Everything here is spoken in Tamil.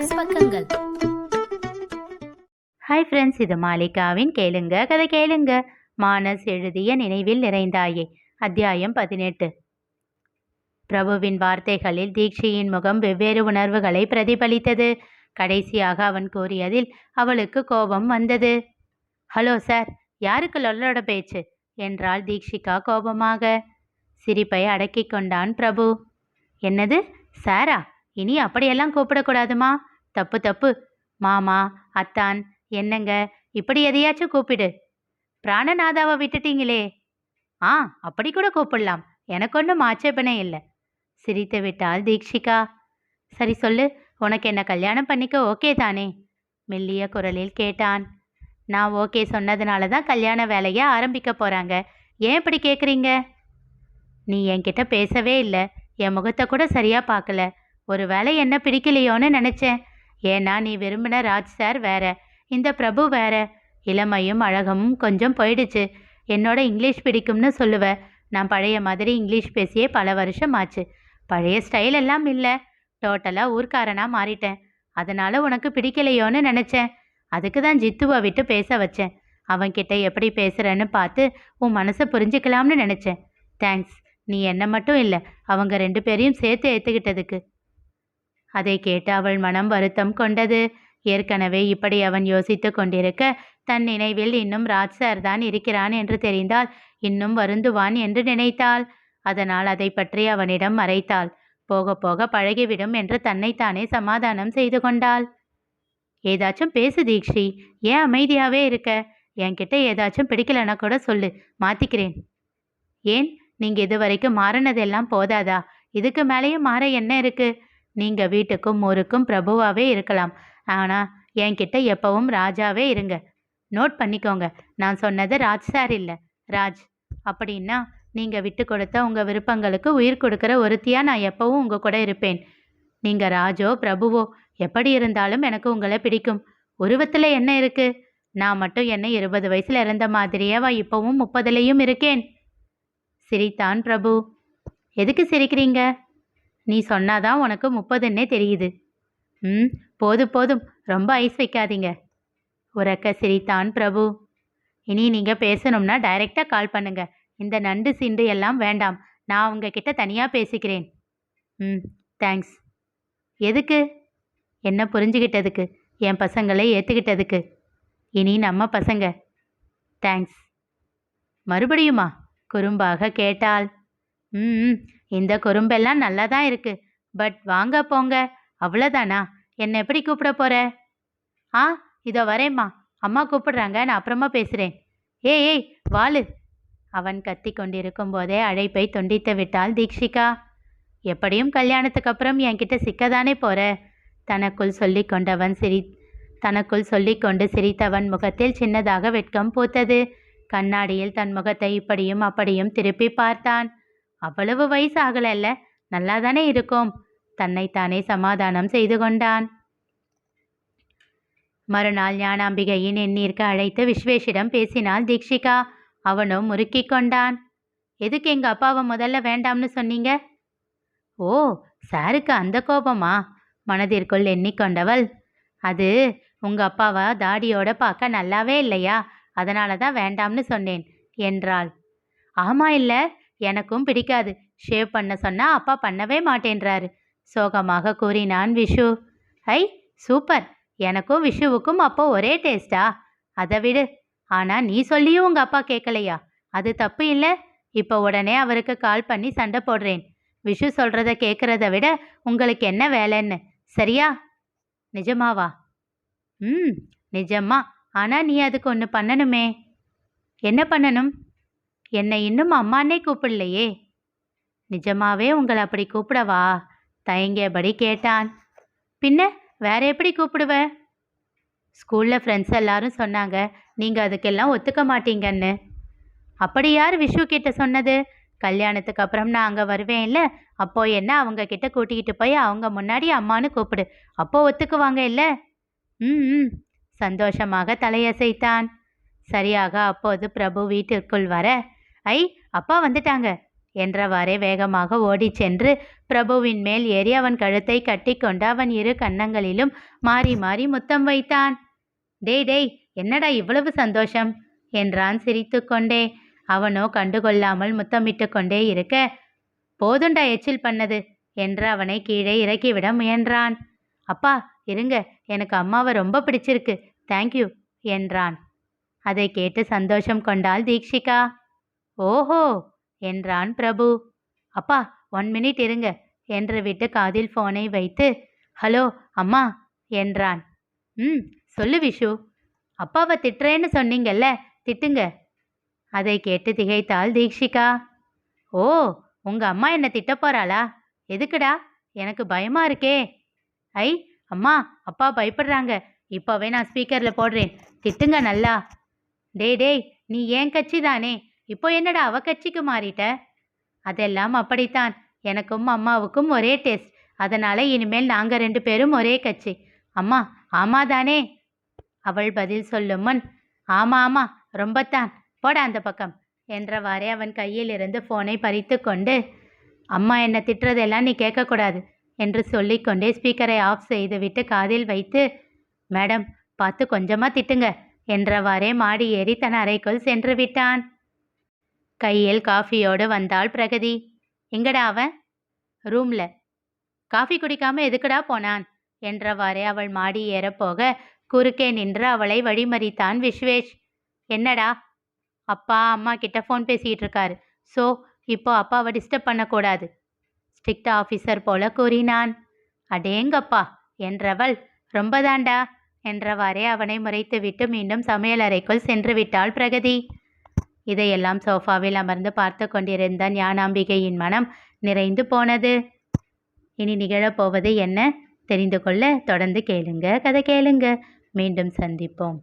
மானஸ் பக்கங்கள். ஹாய் ஃப்ரெண்ட்ஸ், இது மாலிகாவின் கேளுங்க கதை கேளுங்க. மானஸ் எழுதிய நினைவில் நிறைந்தாயே. அத்தியாயம் 18. பிரபுவின் வார்த்தைகளில் தீக்ஷியின் முகம் வெவ்வேறு உணர்வுகளை பிரதிபலித்தது. கடைசியாக அவன் கூறியதில் அவளுக்கு கோபம் வந்தது. ஹலோ சார், யாருக்கு லொல்லோட பேச்சு என்றாள் தீக்ஷிகா கோபமாக. சிரிப்பை அடக்கி கொண்டான் பிரபு. என்னது சாரா? இனி அப்படியெல்லாம் கூப்பிடக்கூடாதுமா. தப்பு தப்பு. மாமா, அத்தான், என்னங்க, இப்படி எதையாச்சும் கூப்பிடு. பிராணநாதாவை விட்டுட்டீங்களே. அப்படி கூட கூப்பிடலாம், எனக்கு ஒன்றும் ஆட்சேபனை இல்லை. சிரித்து விட்டாள் தீக்ஷிகா. சரி சொல்லு, உனக்கு என்ன கல்யாணம் பண்ணிக்க ஓகே தானே? மெல்லிய குரலில் கேட்டான். நான் ஓகே சொன்னதுனால தான் கல்யாண வேலையை ஆரம்பிக்க போகிறாங்க. ஏன் இப்படி கேட்குறீங்க? நீ என்கிட்ட பேசவே இல்லை, என் முகத்தை கூட சரியாக பார்க்கல. ஒரு வேளை என்ன பிடிக்கலையோன்னு நினச்சேன். ஏன்னா நீ விரும்பின ராஜ் சார் வேற, இந்த பிரபு வேற. இளமையும் அழகமும் கொஞ்சம் போயிடுச்சு. என்னோட இங்கிலீஷ் பிடிக்கும்னு சொல்லுவ. நான் பழைய மாதிரி இங்கிலீஷ் பேசியே பல வருஷம் ஆச்சு. பழைய ஸ்டைல் எல்லாம் இல்லை, டோட்டலாக ஊர்க்காரனாக மாறிட்டேன். அதனால் உனக்கு பிடிக்கலையோன்னு நினச்சேன். அதுக்கு தான் ஜித்துவை விட்டு பேச வச்சேன். அவன்கிட்ட எப்படி பேசுகிறேன்னு பார்த்து உன் மனசை புரிஞ்சுக்கலாம்னு நினச்சேன். தேங்க்ஸ், நீ என்ன மட்டும் இல்லை, அவங்க 2 பேரையும் சேர்த்து ஏற்றுக்கிட்டதுக்கு. அதை கேட்டு அவள் மனம் வருத்தம் கொண்டது. ஏற்கனவே இப்படி அவன் யோசித்து கொண்டிருக்க, தன் நினைவில் இன்னும் ராஜ் சார் தான் இருக்கிறான் என்று தெரிந்தால் இன்னும் வருந்துவான் என்று நினைத்தாள். அதனால் அதை பற்றி அவனிடம் மறைத்தாள். போக போக பழகிவிடும் என்று தன்னைத்தானே சமாதானம் செய்து கொண்டாள். ஏதாச்சும் பேசு தீக்ஷி, ஏன் அமைதியாகவே இருக்க? என்கிட்ட ஏதாச்சும் பிடிக்கலன்னா கூட சொல்லு, மாற்றிக்கிறேன். ஏன், நீங்கள் இது வரைக்கும் மாறினதெல்லாம் போதாதா? இதுக்கு மேலேயும் மாற என்ன இருக்கு? நீங்கள் வீட்டுக்கும் ஊருக்கும் பிரபுவாகவே இருக்கலாம், ஆனால் என்கிட்ட எப்பவும் ராஜாவே இருங்க. நோட் பண்ணிக்கோங்க, நான் சொன்னது ராஜ் சார் இல்லை, ராஜ். அப்படின்னா நீங்கள் விட்டு கொடுத்த உங்கள் விருப்பங்களுக்கு உயிர் கொடுக்குற ஒருத்தியாக நான் எப்பவும் உங்கள் கூட இருப்பேன். நீங்கள் ராஜோ பிரபுவோ எப்படி இருந்தாலும் எனக்கு உங்களை பிடிக்கும். உருவத்தில் என்ன இருக்கு? நான் மட்டும் என்ன 20 வயசில் இருந்த மாதிரியே இப்போவும் 30லேயும் இருக்கேன். சிரித்தான் பிரபு. எதுக்கு சிரிக்கிறீங்க? நீ சொன்னாதான் உனக்கு 30ன்னே தெரியுது. போதும் போதும், ரொம்ப ஐஸ் வைக்காதீங்க. உரக்க சிரித்தான் பிரபு. இனி நீங்கள் பேசணும்னா டைரெக்டாக கால் பண்ணுங்க. இந்த நண்டு சிண்டு எல்லாம் வேண்டாம், நான் உங்ககிட்ட தனியாக பேசிக்கிறேன். தேங்க்ஸ். எதுக்கு? என்ன புரிஞ்சுக்கிட்டதுக்கு, என் பசங்களை ஏற்றுக்கிட்டதுக்கு. இனி நம்ம பசங்க. தேங்க்ஸ். மறுபடியுமா? குறும்பாக கேட்டாள். இந்த குறும்பெல்லாம் நல்லா தான் இருக்கு, பட் வாங்க போங்க அவ்வளோதானா? என்னை எப்படி கூப்பிட போற? இதோ வரேம்மா, அம்மா கூப்பிடுறாங்க, நான் அப்புறமா பேசுகிறேன். ஏய் வாளு. அவன் கத்தி கொண்டிருக்கும் போதே அழைப்பை துண்டித்து விட்டாள் தீக்ஷிகா. எப்படியும் கல்யாணத்துக்கு அப்புறம் என்கிட்ட சிக்கதானே போற, தனக்குள் சொல்லிக்கொண்டு சிரித்தவன் முகத்தில் சின்னதாக வெட்கம் பூத்தது. கண்ணாடியில் தன் முகத்தை இப்படியும் அப்படியும் திருப்பி பார்த்தான். அவ்வளவு வயசு ஆகலைல்ல, நல்லா தானே இருக்கும். தன்னைத்தானே சமாதானம் செய்து கொண்டான். மறுநாள் ஞானாம்பிகையின் எண்ணீர்க்கு அழைத்து விஸ்வேஷிடம் பேசினாள் தீக்ஷிகா. அவனும் முறுக்கி கொண்டான். எதுக்கு எங்கள் அப்பாவை முதல்ல வேண்டாம்னு சொன்னீங்க? ஓ, சாருக்கு அந்த கோபமா? மனதிற்குள் எண்ணிக்கொண்டவள். அது உங்கள் அப்பாவை தாடியோட பார்க்க நல்லாவே இல்லையா, அதனால தான் வேண்டாம்னு சொன்னேன் என்றாள். ஆமா, இல்லை, எனக்கும் பிடிக்காது. ஷேவ் பண்ண சொன்னால் அப்பா பண்ணவே மாட்டேன்றாரு, சோகமாக கூறினான் விஷு. ஐ சூப்பர், எனக்கும் விஷுவுக்கும் அப்போ ஒரே டேஸ்டா? அதை விடு. ஆனால் நீ சொல்லியும் உங்கள் அப்பா கேட்கலையா? அது தப்பு இல்லை. இப்போ உடனே அவருக்கு கால் பண்ணி சண்டை போடுறேன். விஷு சொல்கிறத கேட்குறத விட உங்களுக்கு என்ன வேலைன்னு, சரியா? நிஜமாவா? நிஜமா. ஆனால் நீ அதுக்கு ஒன்று பண்ணணுமே. என்ன பண்ணணும்? என்னை இன்னும் அம்மானே கூப்பிடலையே. நிஜமாவே உங்களை அப்படி கூப்பிடவா? தயங்கியபடி கேட்டான். பின்ன வேற எப்படி கூப்பிடுவ? ஸ்கூலில் ஃப்ரெண்ட்ஸ் எல்லாரும் சொன்னாங்க, நீங்கள் அதுக்கெல்லாம் ஒத்துக்க மாட்டீங்கன்னு. அப்படி யார் விஷு கிட்ட சொன்னது? கல்யாணத்துக்கு அப்புறம் நான் அங்கே வருவேன் இல்லை, அப்போ என்ன அவங்க கிட்ட கூட்டிகிட்டு போய் அவங்க முன்னாடி அம்மானு கூப்பிடு, அப்போ ஒத்துக்குவாங்க இல்லை? சந்தோஷமாக தலையசைத்தான். சரியாக அப்போது பிரபு வீட்டிற்குள் வர, ஐ அப்பா வந்துட்டாங்க என்றவாறே வேகமாக ஓடிச் சென்று பிரபுவின் மேல் ஏறி அவன் கழுத்தை கட்டிக்கொண்டு அவன் இரு கன்னங்களிலும் மாறி மாறி முத்தம் வைத்தான். டேய் டேய், என்னடா இவ்வளவு சந்தோஷம் என்றான் சிரித்து கொண்டே. அவனோ கண்டுகொள்ளாமல் முத்தமிட்டு கொண்டே இருக்க, போதுண்டா எச்சில் பண்ணது என்று அவனை கீழே இறக்கிவிட முயன்றான். அப்பா இருங்க, எனக்கு அம்மாவை ரொம்ப பிடிச்சிருக்கு, தேங்க்யூ என்றான். அதை கேட்டு சந்தோஷம் கொண்டாள் தீக்ஷிகா. ஓஹோ என்றான் பிரபு. அப்பா 1 மினிட் இருங்க என்று விட்டு காதில் போனை வைத்து, ஹலோ அம்மா என்றான். சொல்லு விஷு. அப்பாவை திட்டுறேன்னு சொன்னீங்கல்ல, திட்டுங்க. அதை கேட்டு திகைத்தாள் தீக்ஷிகா. ஓ, உங்க அம்மா என்ன திட்ட போறாளா? எதுக்குடா? எனக்கு பயமா இருக்கே. ஐ அம்மா, அப்பா பயப்படுறாங்க. இப்போவே நான் ஸ்பீக்கரில் போடுறேன், திட்டுங்க நல்லா. டேய் நீ ஏன் கட்சி தானே, இப்போ என்னடா அவ கட்சிக்கு மாறிட்ட? அதெல்லாம் அப்படித்தான், எனக்கும் அம்மாவுக்கும் ஒரே டேஸ்ட், அதனால இனிமேல் நாங்கள் 2 பேரும் ஒரே கட்சி. அம்மா ஆமாதானே? அவள் பதில் சொல்லும் முன், ஆமா ஆமா ரொம்பத்தான், போட அந்த பக்கம் என்றவாறே அவன் கையில் இருந்து போனை பறித்து கொண்டு, அம்மா என்ன திட்டுறதெல்லாம் நீ கேட்கக்கூடாது என்று சொல்லிக்கொண்டே ஸ்பீக்கரை ஆஃப் செய்துவிட்டு காதில் வைத்து, மேடம் பார்த்து கொஞ்சமாக திட்டுங்க என்றவாறே மாடி ஏறி தன் அறைக்குள் சென்று விட்டான். கையில் காஃபியோடு வந்தாள் பிரகதி. எங்கடா அவன்? ரூம்ல. காஃபி குடிக்காம எதுக்குடா போனான் என்றவாறே அவள் மாடி ஏறப்போக குறுக்கே நின்று அவளை வழிமறித்தான் விஸ்வேஷ். என்னடா? அப்பா அம்மா கிட்ட ஃபோன் பேசிகிட்டு இருக்காரு, ஸோ இப்போ அப்பாவை டிஸ்டர்ப் பண்ணக்கூடாது, ஸ்ட்ரிக்ட் ஆஃபீஸர் போல கூறினான். அடேங்கப்பா என்றவள், ரொம்பதாண்டா என்றவாறே அவனை முறைத்துவிட்டு மீண்டும் சமையலறைக்குள் சென்று விட்டாள் பிரகதி. இதையெல்லாம் சோஃபாவில் அமர்ந்து பார்த்து கொண்டிருந்த ஞானாம்பிகையின் மனம் நிறைந்து போனது. இனி நிகழப்போவது என்ன தெரிந்து கொள்ள தொடர்ந்து கேளுங்க, கதை கேளுங்க. மீண்டும் சந்திப்போம்.